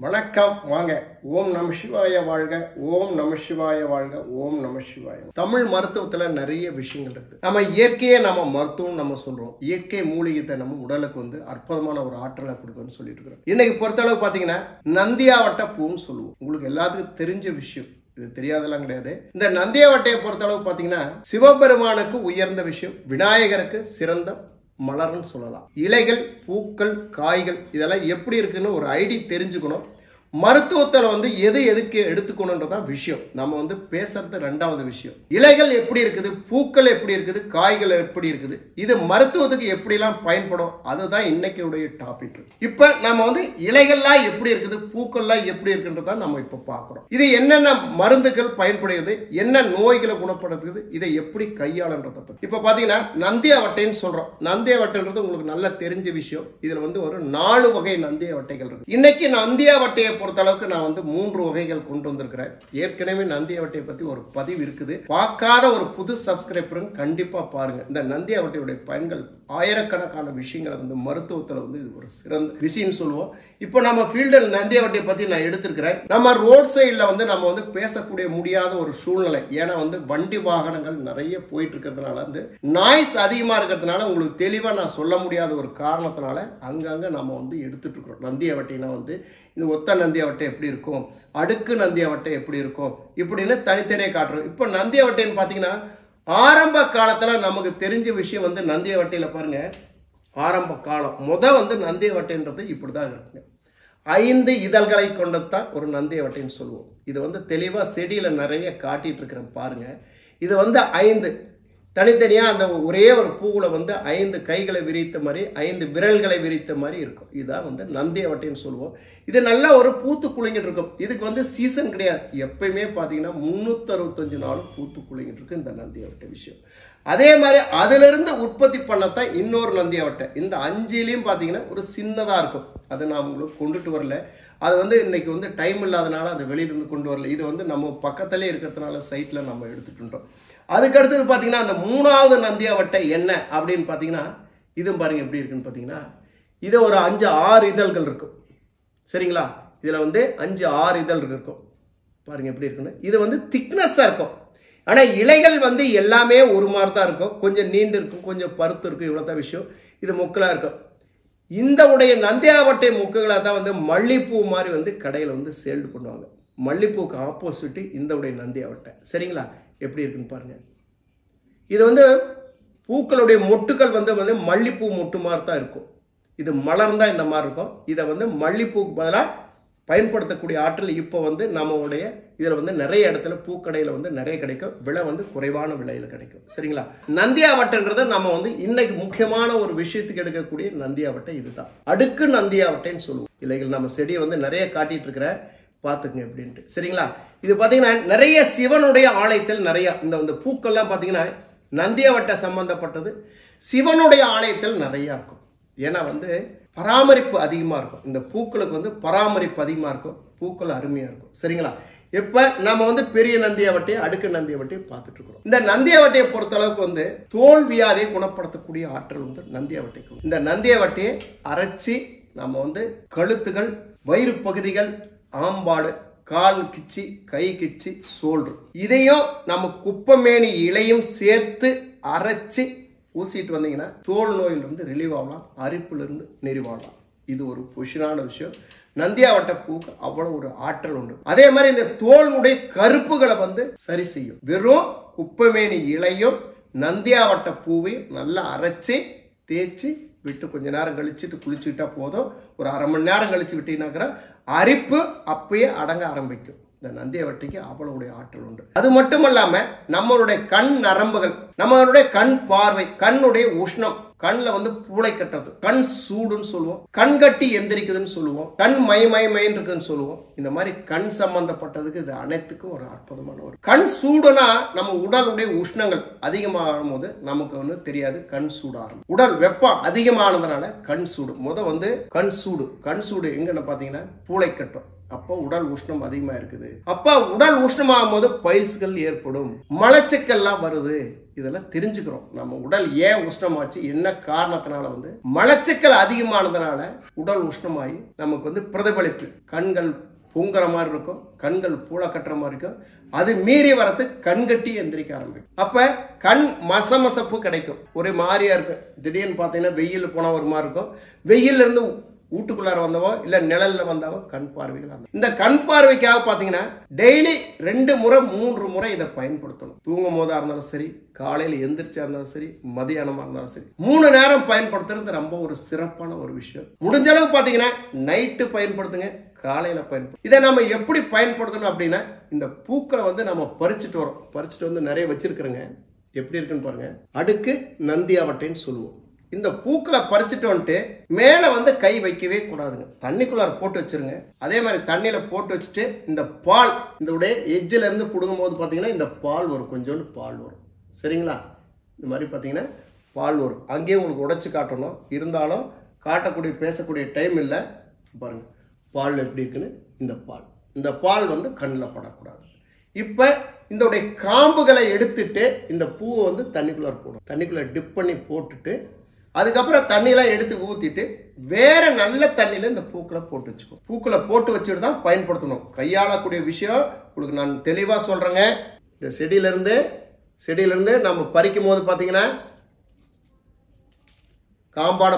வணக்கம் வாங்க. ஓம் நம சிவாய வாழ்க, ஓம் நம சிவாய வாழ்க, ஓம் நம சிவாய. தமிழ் மருத்துவத்துல நிறைய விஷயங்கள் இருக்கு. நம்ம இயற்கையே நம்ம மருத்துவம் நம்ம சொல்றோம். இயற்கை மூலிகத்தை நம்ம உடலுக்கு அற்புதமான ஒரு ஆற்றலை கொடுக்குன்னு சொல்லிட்டு இருக்கிறோம். இன்னைக்கு பொறுத்தளவு பாத்தீங்கன்னா நந்தியாவட்ட பூன்னு சொல்லுவோம். உங்களுக்கு எல்லாத்துக்கும் தெரிஞ்ச விஷயம், இது தெரியாதெல்லாம் கிடையாது. இந்த நந்தியாவட்டையை பொறுத்தளவு பாத்தீங்கன்னா சிவபெருமானுக்கு உயர்ந்த விஷயம், விநாயகருக்கு சிறந்த மலர்னு சொல்லலாம். இலைகள், பூக்கள், காய்கள் இதெல்லாம் எப்படி இருக்குன்னு ஒரு ஐடி தெரிஞ்சுக்கணும். மருத்துவத்தில் எது எதுக்கு எடுத்துக்கணுன்றதான் விஷயம். நம்ம பேசுறது ரெண்டாவது விஷயம். இலைகள் எப்படி இருக்குது, பூக்கள் எப்படி இருக்குது, காய்கள் எப்படி இருக்குது, இது மருத்துவத்துக்கு எப்படிலாம் பயன்படும், அதுதான் இன்னைக்கு டாபிக். இப்ப நம்ம இலைகள்லாம் எப்படி இருக்குது, பூக்கள்லாம் எப்படி இருக்குன்றதான் நம்ம இப்ப பார்க்கிறோம். இது என்னென்ன மருந்துகள் பயன்படுகிறது, என்ன நோய்களை குணப்படுத்துது, இதை எப்படி கையாளன்றத பத்தி இப்ப பாத்தீங்கன்னா நந்தியாவட்டைன்னு சொல்றோம். நந்தியாவட்டைன்றது உங்களுக்கு நல்லா தெரிஞ்ச விஷயம். இதுல ஒரு 4 வகை நந்தியாவட்டைகள் இருக்கு. இன்னைக்கு நந்தியாவட்டையை பொறுத்த அளவுக்கு நான் 3 வகைகள் கொண்டு வந்திருக்கிறேன். ஏற்கனவே நந்தியாவட்டையை பத்தி ஒரு பதிவு இருக்குது. பார்க்காத ஒரு புது சப்ஸ்கிரைபரும் கண்டிப்பா பாருங்க. இந்த நந்தியாவட்டையுடைய பயன்கள் ஆயிரக்கணக்கான விஷயங்களை மருத்துவத்துல இது ஒரு சிறந்த விஷயம் சொல்லுவோம். இப்போ நம்ம ஃபீல்டில் நந்தியாவட்டையை பத்தி நான் எடுத்திருக்கிறேன். நம்ம ரோட் சைட்ல நம்ம பேசக்கூடிய முடியாத ஒரு சூழ்நிலை. ஏன்னா வண்டி வாகனங்கள் நிறைய போயிட்டு இருக்கிறதுனால நாய்ஸ் அதிகமா இருக்கிறதுனால உங்களுக்கு தெளிவா நான் சொல்ல முடியாத ஒரு காரணத்தினால அங்கங்க நம்ம எடுத்துட்டு இருக்கிறோம். நந்தியாவட்டைனா இது ஒத்த நந்தியாவட்டை எப்படி இருக்கும், அடுக்கு நந்தியாவட்டை எப்படி இருக்கும், இப்படின்னு தனித்தனியே காட்டுறோம். இப்போ நந்தியாவட்டைன்னு பாத்தீங்கன்னா ஆரம்ப காலத்துல நமக்கு தெரிஞ்ச விஷயம் நந்தியாவட்டையில பாருங்க. ஆரம்ப காலம் நந்தியாவட்டைன்றது இப்படிதான் இருக்குங்க. 5 இதழ்களை கொண்டதான் ஒரு நந்தியாவட்டைன்னு சொல்லுவோம். இது தெளிவா செடியில நிறைய காட்டிட்டு இருக்கிறேன் பாருங்க. இது 5 தனித்தனியா அந்த ஒரே ஒரு பூவுல 5 கைகளை விரித்த மாதிரி, 5 விரல்களை விரித்த மாதிரி இருக்கும். இதான் நந்தியாவட்டைன்னு சொல்லுவோம். இது நல்லா ஒரு பூத்து குலுங்கிட்டு இருக்கும். இதுக்கு சீசன் கிடையாது. எப்பயுமே பாத்தீங்கன்னா 365 நாளும் பூத்து குலுங்கிட்டு இருக்கு இந்த நந்தியாவட்டை விஷயம். அதே மாதிரி அதுல இருந்து உற்பத்தி பண்ணத்தான் இன்னொரு நந்தியாவட்டை. இந்த 5லயும் பாத்தீங்கன்னா ஒரு சின்னதா இருக்கும். அதை நான் உங்களுக்கு கொண்டுட்டு வரல. அது இன்னைக்கு டைம் இல்லாதனால அது வெளியிலிருந்து கொண்டு வரல. இது நம்ம பக்கத்திலே இருக்கிறதுனால சைட்ல நம்ம எடுத்துட்டோம். அதுக்கு அடுத்தது பாத்தீங்கன்னா அந்த 3வது நந்தியாவட்டை என்ன அப்படின்னு பாத்தீங்கன்னா இதுவும் பாருங்க எப்படி இருக்குன்னு பாத்தீங்கன்னா இது ஒரு 5-6 இதழ்கள் இருக்கும். சரிங்களா? இதுல 5-6 இதழ் இருக்கும். பாருங்க எப்படி இருக்குன்னு. இது திக்னஸா இருக்கும். ஆனா இலைகள் எல்லாமே ஒரு மாதிரி தான் இருக்கும். கொஞ்சம் நீண்டு இருக்கும், கொஞ்சம் பருத்து இருக்கும். இவ்வளவுதான் விஷயம். இது மொக்கலா இருக்கும். இந்த உடைய நந்தியாவட்டை மொக்குகளா தான் மல்லிப்பூ மாதிரி கடையில சேல்டு பண்ணுவாங்க. மல்லிப்பூக்கு ஆப்போசிட் இந்த உடைய நந்தியாவட்டை. சரிங்களா? எப்படி இருக்குன்னு பாருங்க. இது பூக்களுடைய மொட்டுக்கள் மல்லிப்பூ மொட்டு மாதிரி தான் இருக்கும். இது மலர்ந்தா இந்த மாதிரி இருக்கும். இதை மல்லிப்பூக்கு பதிலாக பயன்படுத்தக்கூடிய ஆற்றல் இப்போ நம்மளுடைய இதில் நிறைய இடத்துல பூக்கடையில் நிறைய கிடைக்கும். விலை குறைவான விலையில் கிடைக்கும். சரிங்களா? நந்தியாவட்டைன்றதை நம்ம இன்னைக்கு முக்கியமான ஒரு விஷயத்துக்கு எடுக்கக்கூடிய நந்தியாவட்டை இதுதான். அடுக்கு நந்தியாவட்டைன்னு சொல்லுவோம். இலைகள் நம்ம செடியை நிறைய காட்டிட்டு இருக்கிற பார்த்துக்குங்க எப்படின்ட்டு. சரிங்களா? இது பார்த்தீங்கன்னா நிறைய சிவனுடைய ஆலயத்தில் நிறைய இந்த பூக்கள்லாம் பார்த்தீங்கன்னா நந்தியாவட்டை சம்பந்தப்பட்டது சிவனுடைய ஆலயத்தில் நிறைய இருக்கும். ஏன்னா பராமரிப்பு அதிகமாக இருக்கும். இந்த பூக்களுக்கு பராமரிப்பு அதிகமாக இருக்கும். பூக்கள் அருமையாக இருக்கும். சரிங்களா? இப்ப நம்ம பெரிய நந்தியாவட்டையை, அடுக்கு நந்தியாவட்டையை பார்த்துட்டு இருக்கிறோம். இந்த நந்தியாவட்டையை பொறுத்த அளவுக்கு தோல் வியாதியை குணப்படுத்தக்கூடிய ஆற்றல் நந்தியாவட்டைக்கு. இந்த நந்தியாவட்டையை அரைச்சி நம்ம கழுத்துகள், வயிறு பகுதிகள், ஆம்பாடு, கால் கிச்சி, கை கிச்சி, சோல்று இதையும் நம்ம குப்பமேனி இலையும் சேர்த்து அரைச்சி ஊசிட்டு வந்தீங்கன்னா தோல் நோயிலிருந்து ரிலீவ் ஆகலாம், அரிப்பிலிருந்து நெறிவாகலாம். இது ஒரு பொசிஷனான விஷயம். நந்தியாவட்டை பூக்கு அவ்வளவு ஒரு ஆற்றல் உண்டு. அதே மாதிரி இந்த தோலுடைய கருப்புகளை சரி செய்யும். வெறும் குப்பமேனி இலையும் நந்தியாவட்டை பூவையும் நல்லா அரைச்சி தேய்ச்சி விட்டு கொஞ்ச நேரம் கழிச்சுட்டு குளிச்சுட்டா போதும். ஒரு அரை மணி நேரம் கழிச்சு விட்டீங்கன்னாக்கிற அரிப்பு அப்பயே அடங்க ஆரம்பிக்கும். இந்த நந்தியாவட்டைக்கு அவ்வளவுடைய ஆற்றல் உண்டு. அது மட்டும் இல்லாம நம்மளுடைய கண் நரம்புகள், நம்மளுடைய கண் பார்வை, கண்ணுடைய உஷ்ணம், கண்ணில் பூளை கட்டுறது, கண் சூடுன்னு சொல்லுவோம், கண் கட்டி எந்திரிக்குதுன்னு சொல்லுவோம், கண் மயன்னு இருக்குதுன்னு சொல்லுவோம். இந்த மாதிரி கண் சம்பந்தப்பட்டதுக்கு இது அனைத்துக்கும் ஒரு அற்புதமான ஒரு கண் சூடுனா நம்ம உடலுடைய உஷ்ணங்கள் அதிகமாகும் போது நமக்கு தெரியாது. கண் சூடு ஆரம்பம். உடல் வெப்பம் அதிகமானதுனால கண் சூடு கண் சூடு எங்கன்னு பாத்தீங்கன்னா பூளை கட்டும். அப்போ உடல் உஷ்ணம் அதிகமா இருக்குது. அப்ப உடல் உஷ்ணமாகும் போது பைல்ஸ்கள் ஏற்படும், மலச்சிக்கல்லாம் வருது. இதெல்லாம் தெரிஞ்சுக்கிறோம். நம்ம உடல் ஏன் உஷ்ணமாச்சு, என்ன காரணத்தினால வந்து மலச்சிக்கல் அதிகமானதுனால உடல் உஷ்ணமாகி நமக்கு வந்து பிரதிபலிப்பு, கண்கள் பொங்குற மாதிரி இருக்கும், கண்கள் பூளை கட்டுற மாதிரி இருக்கும். அது மீறி வரது கண்கட்டி எந்திரிக்க ஆரம்பிக்கும். அப்ப கண் மசமசப்பு கிடைக்கும், ஒரு மாதிரியா இருக்கும். திடீர்னு பார்த்தீங்கன்னா வெயில் போனா ஒரு மாதிரி இருக்கும். வெயில்ல இருந்து வீட்டுக்குள்ளார வந்தவோ இல்ல நிழல்ல வந்தவோ கண் பார்வைகள். இந்த கண் பார்வைக்காக பாத்தீங்கன்னா டெய்லி 2 முறை 3 முறை இதை பயன்படுத்தணும். தூங்கும் போதா இருந்தாலும் சரி, காலையில எந்திரிச்சா இருந்தாலும் சரி, மதியானமா இருந்தாலும் சரி, 3 நேரம் பயன்படுத்துறது ரொம்ப ஒரு சிறப்பான ஒரு விஷயம். முடிஞ்ச அளவுக்கு பாத்தீங்கன்னா நைட்டு பயன்படுத்துங்க, காலையில பயன்படுத்தும். இதை நம்ம எப்படி பயன்படுத்தணும் அப்படின்னா, இந்த பூக்களை வந்து நம்ம பறிச்சுட்டு வரோம். பறிச்சுட்டு வந்து நிறைய வச்சிருக்கிறோங்க. எப்படி இருக்குன்னு பாருங்க. அடுக்கு நந்தியாவட்டைன்னு சொல்லுவோம். இந்த பூக்களை பறிச்சுட்டு வந்துட்டு மேல வந்து கை வைக்கவே கூடாதுங்க. தண்ணிக்குள்ளார போட்டு வச்சிருங்க. அதே மாதிரி தண்ணியில போட்டு வச்சுட்டு இந்த பால், இந்த உடைய எஜ்ஜில இருந்து புடுங்கும் போது பாத்தீங்கன்னா இந்த பால் வரும், கொஞ்சோண்டு பால் வரும். சரிங்களா? இந்த மாதிரி பாத்தீங்கன்னா பால் வரும். அங்கேயே உங்களுக்கு உடைச்சு காட்டணும், இருந்தாலும் காட்டக்கூடிய பேசக்கூடிய டைம் இல்லை. பாருங்க பால் எப்படி இருக்குன்னு. இந்த பால் வந்து கண்ணில் படக்கூடாது. இப்போ இந்த காம்புகளை எடுத்துட்டு இந்த பூவை வந்து தண்ணிக்குள்ளார போடும். தண்ணிக்குள்ள டிப் பண்ணி போட்டுட்டு அதுக்கப்புறம் தண்ணியெல்லாம் எடுத்து ஊற்றிட்டு வேற நல்ல தண்ணியில் இந்த பூக்களை போட்டு வச்சுக்கோ. பூக்களை போட்டு வச்சுட்டு தான் பயன்படுத்தணும். கையாளக்கூடிய விஷயம் உங்களுக்கு நான் தெளிவாக சொல்கிறேங்க. இந்த செடியிலேருந்து நம்ம பறிக்கும் போது பார்த்தீங்கன்னா காம்பாடை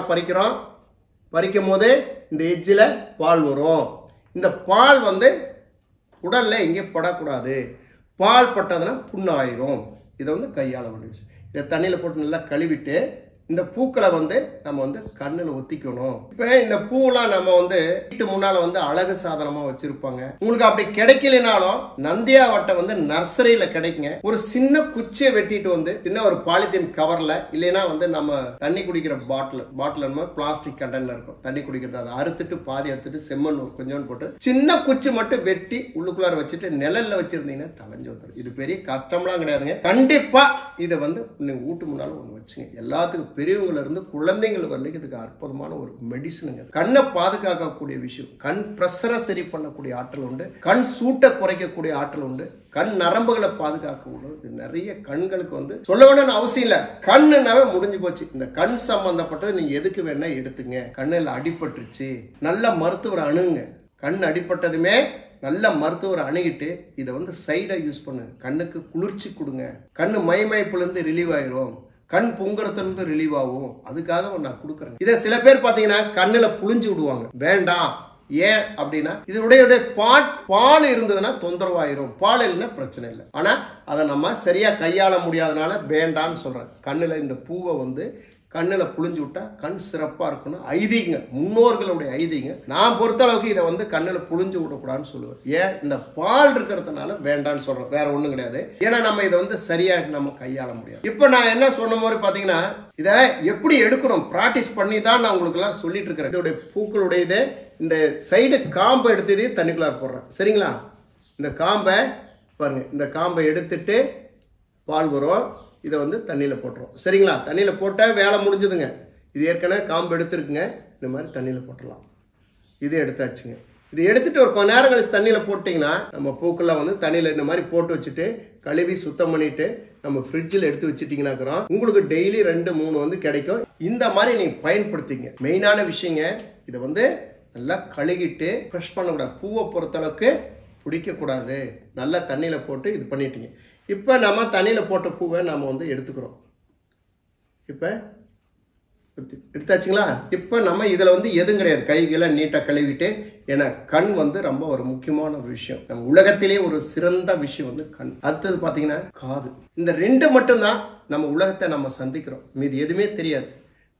பறிக்கும் போது இந்த எஜ்ஜில் பால் வரும். இந்த பால் வந்து உடலில் எங்கேயும் படக்கூடாது. பால் பட்டதுன்னா புண்ணாயிரும். இதை வந்து கையாள வேண்டிய விஷயம். இதை தண்ணியில் போட்டு நல்லா கழுவிட்டு இந்த பூக்களை வந்து நம்ம வந்து கண்ணில் ஒத்திக்கணும். இப்போ இந்த பூவெல்லாம் நம்ம வந்து வீட்டு முன்னால வந்து அழகு சாதனமா வச்சிருப்பாங்க. உங்களுக்கு அப்படி கிடைக்கலனாலும் நந்தியாவட்டை வந்து நர்சரியில கிடைக்குங்க. ஒரு சின்ன குச்சியை வெட்டிட்டு வந்து சின்ன ஒரு பாலித்தீன் கவர்ல, இல்லைன்னா வந்து நம்ம தண்ணி குடிக்கிற பாட்டில் பிளாஸ்டிக் கண்டெய்னர் இருக்கும், தண்ணி குடிக்கிறது, அதை அறுத்துட்டு பாதி எடுத்துட்டு செம்மண் கொஞ்சோன்னு போட்டு சின்ன குச்சி மட்டும் வெட்டி உள்ளுக்குள்ளார வச்சுட்டு நிழல்ல வச்சிருந்தீங்கன்னா தலைஞ்சு வந்துடும். இது பெரிய கஷ்டம்லாம் கிடையாதுங்க. கண்டிப்பா இதை வந்து நீங்க வீட்டு முன்னால ஒண்ணு வச்சுங்க. எல்லாத்துக்கும் பெரியவங்கள இருந்து குழந்தைகள் வரலைக்கு இதுக்கு அற்புதமான ஒரு மெடிசனுங்க. கண்ணை பாதுகாக்கக்கூடிய விஷயம். கண் பிரஷரை சரி பண்ணக்கூடிய ஆற்றல் உண்டு, கண் சூட்டை குறைக்கக்கூடிய ஆற்றல் உண்டு, கண் நரம்புகளை பாதுகாக்க நிறைய கண்களுக்கு வந்து சொல்ல வேணும்னு அவசியம் இல்லை. கண்ணுனாவே முடிஞ்சு போச்சு. இந்த கண் சம்பந்தப்பட்டது நீங்க எதுக்கு வேணா எடுத்துங்க. கண்ணில் அடிபட்டுருச்சு, நல்ல மருத்துவர் அணுங்க. கண் அடிபட்டதுமே நல்ல மருத்துவர் அணுகிட்டு இதை வந்து சைடா யூஸ் பண்ணு. கண்ணுக்கு குளிர்ச்சி கொடுங்க. கண்ணு மைப்புல இருந்து ரிலீவ் ஆயிரும், கண் பொங்குறதுல ரிலீவ் ஆகும். அதுக்காக நான் கொடுக்குறேன். இதை சில பேர் பாத்தீங்கன்னா கண்ணுல புளிஞ்சு விடுவாங்க. வேண்டாம். ஏன் அப்படின்னா இதனுடைய பால் இருந்ததுன்னா தொந்தரவாயிரும், பால் இல்லைன்னா பிரச்சனை இல்லை. ஆனா அதை நம்ம சரியா கையாள முடியாதனால வேண்டான்னு சொல்றேன். கண்ணுல இந்த பூவை வந்து கண்ணில் புளிஞ்சு விட்டா கண் சிறப்பாக இருக்கணும். ஐதீங்க, முன்னோர்களுடைய ஐதீங்க. நான் பொறுத்த அளவுக்கு இதை வந்து கண்ணில் புளிஞ்சு விடக்கூடாதுன்னு சொல்லுவேன். ஏன்? இந்த பால் இருக்கிறதுனால வேண்டான்னு சொல்றேன், வேற ஒன்றும் கிடையாது. ஏன்னா நம்ம இதை வந்து சரியாக நம்ம கையாள முடியாது. இப்போ நான் என்ன சொன்ன மாதிரி பார்த்தீங்கன்னா இதை எப்படி எடுக்கணும் ப்ராக்டிஸ் பண்ணி தான் நான் உங்களுக்கு எல்லாம் சொல்லிட்டு இருக்கிறேன். இதோடைய பூக்களுடைய இது இந்த சைடு காம்பை எடுத்ததே தண்ணிக்குள்ளார போடுறேன். சரிங்களா? இந்த காம்பை பாருங்க, இந்த காம்பை எடுத்துட்டு பால் வரும், இதை வந்து தண்ணியில் போட்டுரும். சரிங்களா? தண்ணியில் போட்டால் வேலை முடிஞ்சுதுங்க. இது ஏற்கனவே காம்பு எடுத்துருக்குங்க. இந்த மாதிரி தண்ணியில் போட்டுடலாம். இது எடுத்தாச்சுங்க. இது எடுத்துட்டு ஒரு கொஞ்ச நேரம் கழிச்சு தண்ணியில் போட்டிங்கன்னா நம்ம பூக்கெல்லாம் வந்து தண்ணியில் இந்த மாதிரி போட்டு வச்சுட்டு கழுவி சுத்தம் பண்ணிட்டு நம்ம ஃப்ரிட்ஜில் எடுத்து வச்சுட்டிங்கன்னாக்கிறோம் உங்களுக்கு டெய்லி 2-3 வந்து கிடைக்கும். இந்த மாதிரி நீங்கள் பயன்படுத்திங்க. மெயினான விஷயங்க, இதை வந்து நல்லா கழுகிட்டு ஃப்ரெஷ் பண்ணக்கூடாது. பூவை பொறுத்தளவுக்கு பிடிக்கக்கூடாது. நல்லா தண்ணியில் போட்டு இது பண்ணிட்டீங்க. இப்போ நம்ம தண்ணியில் போட்ட பூவை நம்ம வந்து எடுத்துக்கிறோம். இப்போ எடுத்தாச்சுங்களா? இப்போ நம்ம இதில் வந்து எதுவும் கிடையாது. கைகளை நீட்டாக கழுவிட்டு, ஏன்னா கண் வந்து ரொம்ப ஒரு முக்கியமான ஒரு விஷயம். நம்ம உலகத்திலே ஒரு சிறந்த விஷயம் வந்து கண். அடுத்தது பார்த்தீங்கன்னா காது. இந்த 2 மட்டும்தான் நம்ம உலகத்தை நம்ம சந்திக்கிறோம். மீது எதுவுமே தெரியாது.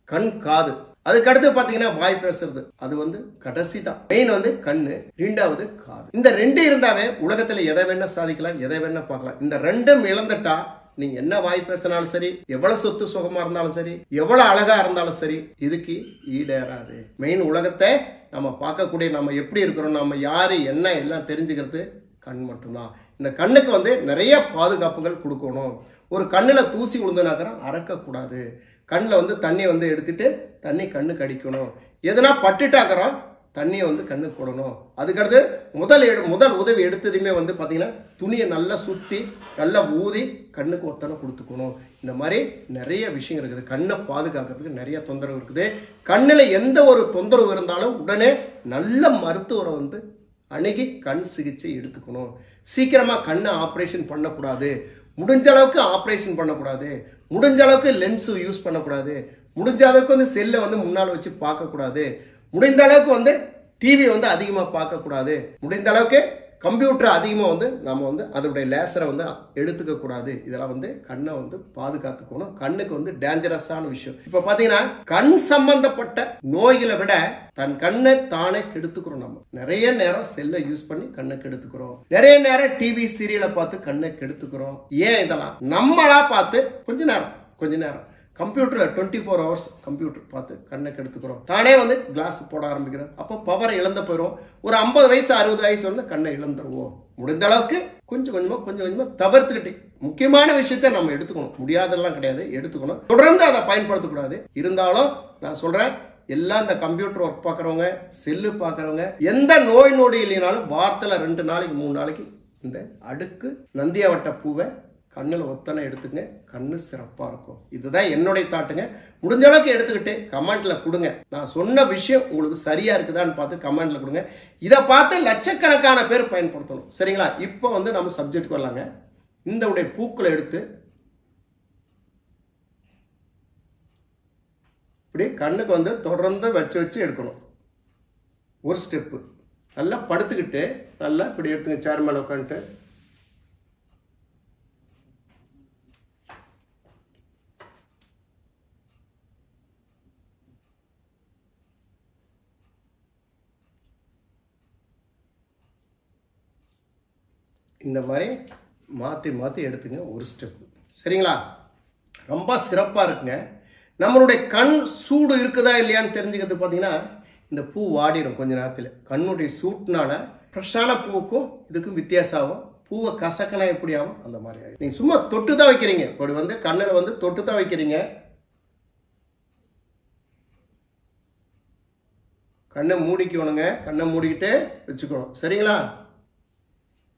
கண், காது. அதுக்கு அடுத்து பாத்தீங்கன்னா வாய் பேசுறது, அது வந்து கடைசி தான். மெயின் வந்து கண்ணு, 2வது காது. இந்த 2 இருந்தாவே உலகத்துல எதை வேணா சாதிக்கலாம், எதை வேணா பார்க்கலாம். இந்த 2ம் இழந்துட்டா நீங்க என்ன வாய் பேசினாலும் சரி, எவ்வளவு சொத்து சுகமா இருந்தாலும் சரி, எவ்வளவு அழகா இருந்தாலும் சரி, இதுக்கு ஈடேறாது. மெயின் உலகத்தை நம்ம பார்க்கக்கூடிய, நம்ம எப்படி இருக்கிறோம், நம்ம யாரு என்ன எல்லாம் தெரிஞ்சுக்கிறது கண் மட்டும்தான். இந்த கண்ணுக்கு வந்து நிறைய பாதுகாப்புகள் கொடுக்கணும். ஒரு கண்ணுல தூசி விழுந்துனாக்கிற அறக்கக்கூடாது. கண்ணில் வந்து தண்ணி வந்து எடுத்துட்டு தண்ணி கண்ணுக்கு அடிக்கணும். எதனா பட்டுட்டாக்கிறோம் தண்ணியை வந்து கண்ணுக்கு போடணும். அதுக்கடுத்து முதல் உதவி எடுத்ததுமே வந்து பார்த்தீங்கன்னா துணியை நல்லா சுற்றி நல்லா ஊதி கண்ணுக்கு ஒத்தனை கொடுத்துக்கணும். இந்த மாதிரி நிறைய விஷயம் இருக்குது. கண்ணை பாதுகாக்கிறதுக்கு நிறைய தொந்தரவு இருக்குது. கண்ணில் எந்த ஒரு தொந்தரவு இருந்தாலும் உடனே நல்ல மருத்துவரை வந்து அணுகி கண் சிகிச்சை எடுத்துக்கணும். சீக்கிரமாக கண்ணை ஆப்ரேஷன் பண்ணக்கூடாது. முடிஞ்ச அளவுக்கு ஆப்ரேஷன் பண்ணக்கூடாது. முடிஞ்ச அளவுக்கு லென்ஸு யூஸ் பண்ணக்கூடாது. முடிஞ்ச அளவுக்கு வந்து செல்லை வந்து முன்னால் வச்சு பார்க்கக்கூடாது. முடிந்த அளவுக்கு வந்து டிவி வந்து அதிகமாக பார்க்கக்கூடாது. முடிந்த அளவுக்கு கம்ப்யூட்டர் அதிகமாக வந்து நம்ம வந்து அதோடைய லேசரை வந்து எடுத்துக்க கூடாது. இதெல்லாம் வந்து கண்ணை வந்து பாதுகாத்துக்கணும். கண்ணுக்கு வந்து டேஞ்சரஸான விஷயம். இப்போ பார்த்தீங்கன்னா கண் சம்பந்தப்பட்ட நோய்களை விட தன் கண்ணை தானே கெடுத்துக்கிறோம். நம்ம நிறைய நேரம் செல்லை யூஸ் பண்ணி கண்ணை கெடுத்துக்கிறோம். நிறைய நேரம் டிவி சீரியலை பார்த்து கண்ணை கெடுத்துக்கிறோம். ஏன் இதெல்லாம் நம்மளா பார்த்து கொஞ்ச நேரம் கம்ப்யூட்டர்ல 24 hours கம்ப்யூட்டர் பார்த்து கண்ணை கெடுத்துக்கிறோம். தானே வந்து கிளாஸ் போட ஆரம்பிக்கிறோம். அப்போ பவரை இழந்த போயிடும். ஒரு 50 வயசு 60 வயசு வந்து கண்ணை இழந்துருவோம். முடிந்த அளவுக்கு கொஞ்சம் கொஞ்சமா தவிர்த்துக்கிட்டு முக்கியமான விஷயத்த நம்ம எடுத்துக்கணும். முடியாதெல்லாம் கிடையாது, எடுத்துக்கணும். தொடர்ந்து அதை பயன்படுத்தக்கூடாது. இருந்தாலும் நான் சொல்றேன், எல்லாம் இந்த கம்ப்யூட்டர் ஒர்க் பார்க்குறவங்க, செல்லு பார்க்குறவங்க, எந்த நோய் நொடி இல்லைனாலும் வாரத்தில் 2 நாளைக்கு 3 நாளைக்கு இந்த அடுக்கு நந்தியாவட்ட பூவை கண்ணில் ஒத்தனை எடுத்துங்க. கண்ணு சிறப்பாக இருக்கும். இதுதான் என்னுடைய தாட்டுங்க. முடிஞ்ச அளவுக்கு எடுத்துக்கிட்டு கமெண்ட்ல கொடுங்க. நான் சொன்ன விஷயம் உங்களுக்கு சரியா இருக்குதான்னு பார்த்து கமெண்ட்ல கொடுங்க. இதை பார்த்து லட்சக்கணக்கான பேர் பயன்படுத்தணும். சரிங்களா? இப்போ வந்து நம்ம சப்ஜெக்ட் வரலாங்க. இந்த உடைய பூக்களை எடுத்து இப்படி கண்ணுக்கு வந்து தொடர்ந்து வச்சு எடுக்கணும். ஒரு ஸ்டெப்பு நல்லா படுத்துக்கிட்டு நல்லா இப்படி எடுத்துங்க. சேர் மேலே உட்காந்துட்டு இந்த மாதிரி மாற்றி எடுத்துங்க. ஒரு ஸ்டெப்பு. சரிங்களா? ரொம்ப சிறப்பாக இருக்குங்க. நம்மளுடைய கண் சூடு இருக்குதா இல்லையான்னு தெரிஞ்சுக்கிறது பார்த்தீங்கன்னா இந்த பூ வாடிடும் கொஞ்ச நேரத்தில். கண்ணுடைய சூட்னால ஃப்ரெஷ்ஷான பூவுக்கும் இதுக்கும் வித்தியாசம் ஆகும். பூவை கசக்கனா எப்படி ஆகும் அந்த மாதிரி ஆகும். நீங்கள் சும்மா தொட்டு தான் வைக்கிறீங்க. இப்படி வந்து கண்ணில் வந்து தொட்டு தான் வைக்கிறீங்க. கண்ணை மூடிக்கணுங்க. கண்ணை மூடிக்கிட்டு வச்சுக்கணும். சரிங்களா?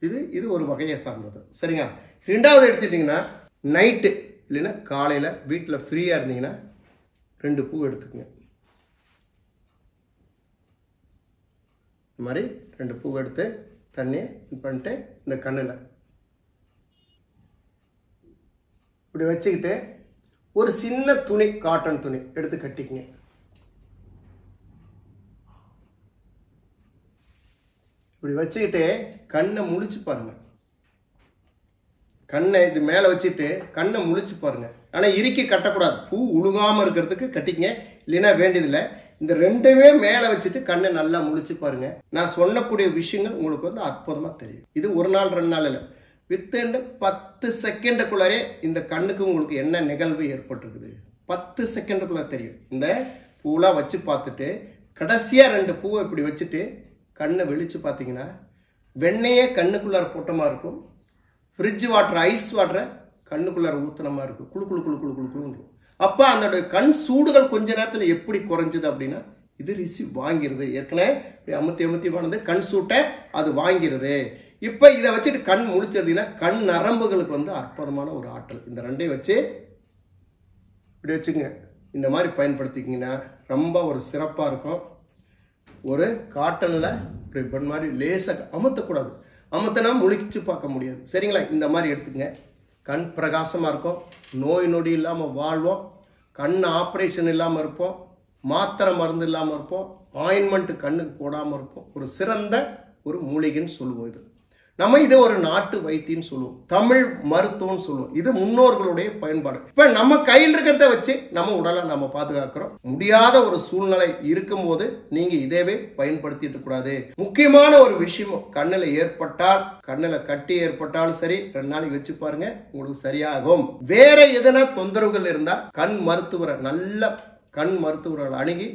இது ஒரு வகையை சார்ந்தது. சரிங்க. ரெண்டாவது எடுத்துட்டீங்கன்னா நைட்டு இல்லைன்னா காலையில் வீட்டில் ஃப்ரீயாக இருந்தீங்கன்னா 2 பூ எடுத்துக்கங்க. இந்த மாதிரி 2 பூ எடுத்து தண்ணியை பண்ணிட்டு இந்த கண்ணில் இப்படி வச்சுக்கிட்டு ஒரு சின்ன துணி, காட்டன் துணி எடுத்து கட்டிக்கங்க. இப்படி வச்சுக்கிட்டு கண்ணை முழிச்சு பாருங்க. கண்ணை இது மேலே வச்சுட்டு கண்ணை முழிச்சு பாருங்க. ஆனால் இறுக்கி கட்டக்கூடாது. பூ உழுகாமல் இருக்கிறதுக்கு கட்டிக்கங்க. இல்லைன்னா வேண்டியதில்லை. இந்த 2மே மேலே வச்சுட்டு கண்ணை நல்லா முழிச்சு பாருங்க. நான் சொல்லக்கூடிய விஷயங்கள் உங்களுக்கு வந்து அற்புதமாக தெரியும். இது 1 நாள் 2 நாள் இல்லை. வித்தின் 10 செகண்டுக்குள்ளாரே இந்த கண்ணுக்கு உங்களுக்கு என்ன நிகழ்வு ஏற்பட்டிருக்குது 10 செகண்டுக்குள்ள தெரியும். இந்த பூலாம் வச்சு பார்த்துட்டு கடைசியாக 2 பூவை இப்படி வச்சுட்டு கண்ணை வெளிச்சு பார்த்தீங்கன்னா வெண்ணையே கண்ணுக்குள்ளார போட்டமாக இருக்கும். ஃப்ரிட்ஜ் வாட்டர், ஐஸ் வாட்டரை கண்ணுக்குள்ளார ஊற்றினமாக இருக்கும். குழு. அப்போ அந்த கண் சூடுகள் கொஞ்ச நேரத்தில் எப்படி குறைஞ்சுது அப்படின்னா இது ரிசீவ் வாங்கிறது. ஏற்கனவே அமுத்தி வானது கண் சூட்டை அது வாங்கிறது. இப்போ இதை வச்சுட்டு கண் முழிச்சதுன்னா கண் நரம்புகளுக்கு வந்து அற்புதமான ஒரு ஆற்றல். இந்த 2ஐயும் வச்சு இப்படி வச்சுங்க. இந்த மாதிரி பயன்படுத்திக்கிங்கன்னா ரொம்ப ஒரு சிறப்பாக இருக்கும். ஒரு காட்டனில் இப்படி மாதிரி லேசாக அமுத்தக்கூடாது. அமுத்தினா முழிச்சு பார்க்க முடியாது. சரிங்களா? இந்த மாதிரி எடுத்துக்கங்க. கண் பிரகாசமாக இருக்கும். நோய் நொடி இல்லாமல் வாழ்வோம். கண் ஆப்ரேஷன் இல்லாமல் இருப்போம். மாத்திரை மருந்து இல்லாமல் இருப்போம். ஆயின்மெண்ட் கண்ணுக்கு போடாமல் இருப்போம். ஒரு சிறந்த ஒரு மூலிகைன்னு சொல்லுவோம். இது நம்ம இதை ஒரு நாட்டு வைத்தியன்னு சொல்லுவோம். தமிழ் மருத்துவம்னு சொல்லுவோம். இது முன்னோர்களுடைய பயன்பாடு. இப்ப நம்ம கையில் இருக்கிறத வச்சு நம்ம உடலை நம்ம பாதுகாக்கிறோம். முடியாத ஒரு சூழ்நிலை இருக்கும் போது நீங்க இதேவே பயன்படுத்திட்டு கூடாது. முக்கியமான ஒரு விஷயம் கண்ணில் ஏற்பட்டால், கண்ணில் கட்டி ஏற்பட்டாலும் சரி 2 நாளைக்கு வச்சு பாருங்க, உங்களுக்கு சரியாகும். வேற எதனா தொந்தரவுகள் இருந்தா கண் மருத்துவரை அணுகி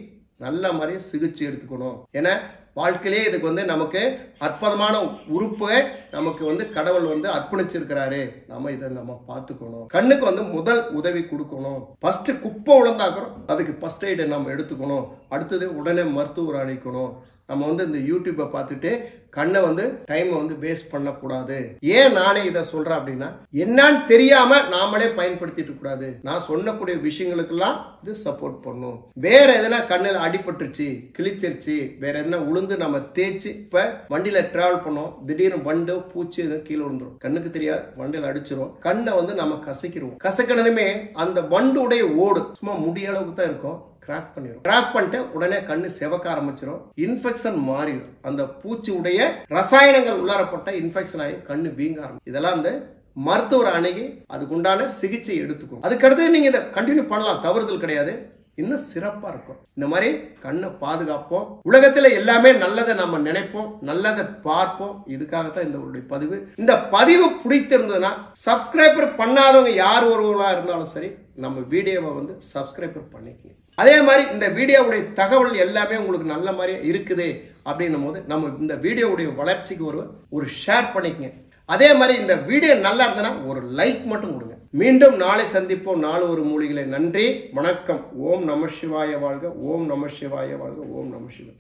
நல்ல மாதிரி சிகிச்சை எடுத்துக்கணும். ஏன்னா வாழ்க்கையிலே இதுக்கு வந்து நமக்கு அற்புதமான உறுப்பை நமக்கு வந்து கடவுள் வந்து அர்ப்பணிச்சிருக்கிறாரு. நம்ம இதை நம்ம பார்த்துக்கணும். கண்ணுக்கு வந்து முதல் உதவி கொடுக்கணும். ஃபர்ஸ்ட் குப்பை உழந்தாக்குறோம், அதுக்கு ஃபர்ஸ்ட் எய்டு நம்ம எடுத்துக்கணும். அடுத்தது உடனே மருத்துவர் அழைக்கணும். நம்ம வந்து இந்த யூடியூப்பை பார்த்துட்டு கண்ணை வந்து டைமை வந்து வேஸ்ட் பண்ணக்கூடாது. ஏன் நானே இதை சொல்றேன் அப்படின்னா, என்னன்னு தெரியாம நாமளே பயன்படுத்திட்டு கூடாது. நான் சொன்னக்கூடிய விஷயங்களுக்கெல்லாம் இது சப்போர்ட் பண்ணும். வேற எதனா கண்ணில் அடிபட்டுருச்சு, கிழிச்சிருச்சு, வேற எதனா உளுந்து நம்ம தேய்ச்சி, இப்ப வண்டியில டிராவல் பண்ணோம், திடீர்னு வண்டு பூச்சி எதுவும் கீழே விழுந்துரும், கண்ணுக்கு தெரியாது, வண்டியில அடிச்சிரும், கண்ணை வந்து நம்ம கசக்கிடுவோம். கசக்கினதுமே அந்த வண்டுடைய ஓடு சும்மா முடிய அளவுக்கு தான் இருக்கும், கிராக் பண்ணிடும். கிராக் பண்ணிட்டு உடனே கண்ணு செவக்க ஆரம்பிச்சிடும், இன்ஃபெக்ஷன் மாறிடும். அந்த பூச்சி உடைய ரசாயனங்கள் உள்ளாரப்பட்ட இன்ஃபெக்ஷன் ஆகி கண்ணு வீங்க ஆரம்பிக்கும். இதெல்லாம் அந்த மருத்துவர் அணுகி அதுக்குண்டான சிகிச்சை எடுத்துக்கும். அதுக்கடுத்து நீங்க இதை கண்டினியூ பண்ணலாம், தவறுதல் கிடையாது, இன்னும் சிறப்பா இருக்கும். இந்த மாதிரி கண்ணை பாதுகாப்போம். உலகத்துல எல்லாமே நல்லதை நம்ம நினைப்போம், நல்லதை பார்ப்போம். இதுக்காகத்தான் இந்த பதிவு. இந்த பதிவு பிடித்திருந்ததுன்னா சப்ஸ்கிரைபர் பண்ணாதவங்க யார் ஒருவர்களா இருந்தாலும் சரி, நம்ம வீடியோவை வந்து சப்ஸ்கிரைபர் பண்ணிக்கங்க. அதே மாதிரி இந்த வீடியோவுடைய தகவல் எல்லாமே உங்களுக்கு நல்ல மாதிரி இருக்குது அப்படின்னும் போது நம்ம இந்த வீடியோவுடைய வளர்ச்சிக்கு ஒரு ஷேர் பண்ணிக்கங்க. அதே மாதிரி இந்த வீடியோ நல்லா இருந்ததுன்னா ஒரு லைக் மட்டும் கொடுங்க. மீண்டும் நாளை சந்திப்போம். நாலு ஒரு மூலிகளை. நன்றி, வணக்கம். ஓம் நம சிவாய வாழ்க. ஓம் நம சிவாய வாழ்க. ஓம் நம சிவாய.